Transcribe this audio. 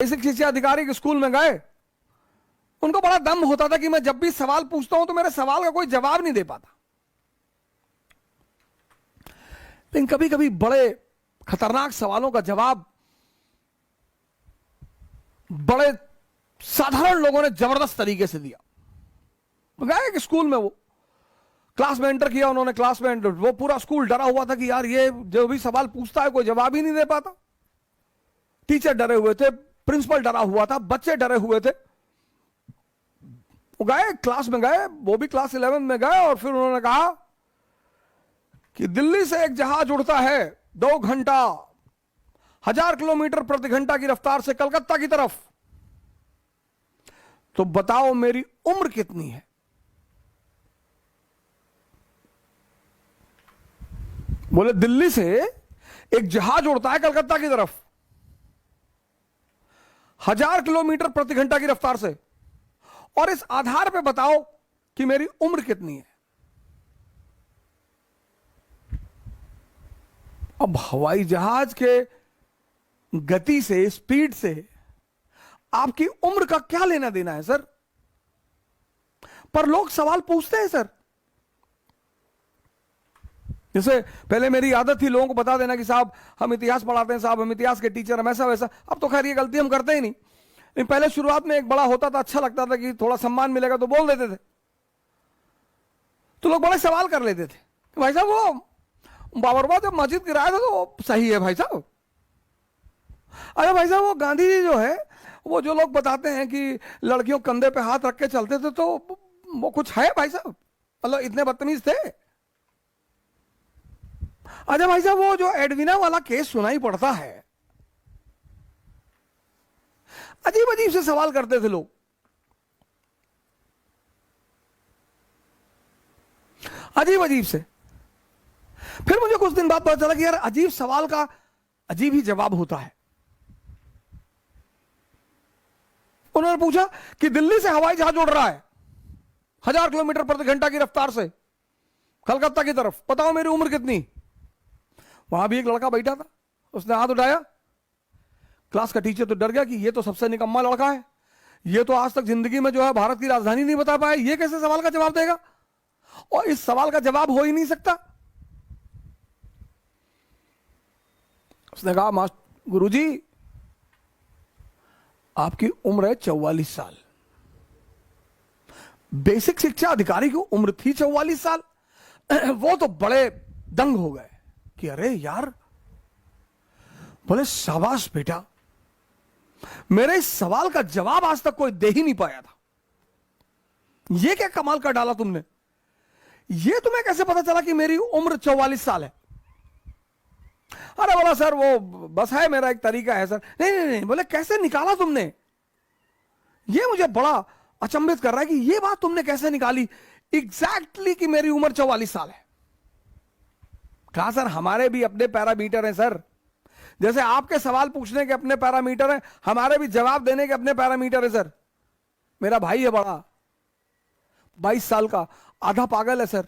Basic शिक्षा अधिकारी के स्कूल में गए, उनको बड़ा दम होता था कि मैं जब भी सवाल पूछता हूं तो मेरे सवाल का कोई जवाब नहीं दे पाता। लेकिन कभी कभी बड़े खतरनाक सवालों का जवाब बड़े साधारण लोगों ने जबरदस्त तरीके से दिया। गए कि स्कूल में, वो क्लास में एंटर किया उन्होंने, क्लास में एंटर, वो पूरा स्कूल डरा हुआ था कि यार ये जो भी सवाल पूछता है कोई जवाब ही नहीं दे पाता। टीचर डरे हुए थे, प्रिंसिपल डरा हुआ था, बच्चे डरे हुए थे। वो गए, क्लास में गए, वो भी क्लास 11 में गए, और फिर उन्होंने कहा कि दिल्ली से एक जहाज उड़ता है 2 घंटा 1000 किलोमीटर प्रति घंटा की रफ्तार से कलकत्ता की तरफ, तो बताओ मेरी उम्र कितनी है। बोले दिल्ली से एक जहाज उड़ता है कलकत्ता की तरफ 1000 किलोमीटर प्रति घंटा की रफ्तार से, और इस आधार पे बताओ कि मेरी उम्र कितनी है। अब हवाई जहाज के गति से, स्पीड से आपकी उम्र का क्या लेना देना है सर? पर लोग सवाल पूछते हैं सर। जैसे पहले मेरी आदत थी लोगों को बता देना कि साहब हम इतिहास पढ़ाते हैं, साहब हम इतिहास के टीचर, हम ऐसा वैसा। अब तो खैर ये गलती हम करते ही नहीं, लेकिन पहले शुरुआत में एक बड़ा होता था, अच्छा लगता था कि थोड़ा सम्मान मिलेगा तो बोल देते थे, तो लोग बड़े सवाल कर लेते थे कि भाई साहब वो बाबरबाद जब मस्जिद गिराया था तो सही है भाई साहब? अरे भाई साहब वो गांधी जी जो है, वो जो लोग बताते हैं कि लड़कियों कंधे पे हाथ रख के चलते थे, तो वो कुछ है भाई साहब? मतलब इतने बदतमीज थे? अच्छा भाई साहब वो जो एडविना वाला केस सुनाई पड़ता है, अजीब अजीब से सवाल करते थे लोग। अजीब अजीब से। फिर मुझे कुछ दिन बाद पता चला कि यार अजीब सवाल का अजीब ही जवाब होता है। उन्होंने पूछा कि दिल्ली से हवाई जहाज उड़ रहा है 1000 किलोमीटर प्रति घंटा की रफ्तार से कलकत्ता की तरफ, बताओ मेरी उम्र कितनी। वहां भी एक लड़का बैठा था, उसने हाथ उठाया। क्लास का टीचर तो डर गया कि ये तो सबसे निकम्मा लड़का है, ये तो आज तक जिंदगी में जो है भारत की राजधानी नहीं बता पाया, ये कैसे सवाल का जवाब देगा, और इस सवाल का जवाब हो ही नहीं सकता। उसने कहा मास्टर गुरुजी आपकी उम्र है 44 साल। बेसिक शिक्षा अधिकारी की उम्र थी 44 साल। वो तो बड़े दंग हो गए कि अरे यार, बोले शाबाश बेटा, मेरे इस सवाल का जवाब आज तक कोई दे ही नहीं पाया था, ये क्या कमाल का डाला तुमने, ये तुम्हें कैसे पता चला कि मेरी उम्र 44 साल है? अरे बोला सर वो बस है, मेरा एक तरीका है सर। नहीं नहीं नहीं, बोले कैसे निकाला तुमने? ये मुझे बड़ा अचंभित कर रहा है कि ये बात तुमने कैसे निकाली एग्जैक्टली कि मेरी उम्र 44 साल है। कहा सर हमारे भी अपने पैरामीटर हैं सर, जैसे आपके सवाल पूछने के अपने पैरामीटर हैं, हमारे भी जवाब देने के अपने पैरामीटर है सर। मेरा भाई है बड़ा, 22 साल का, आधा पागल है सर।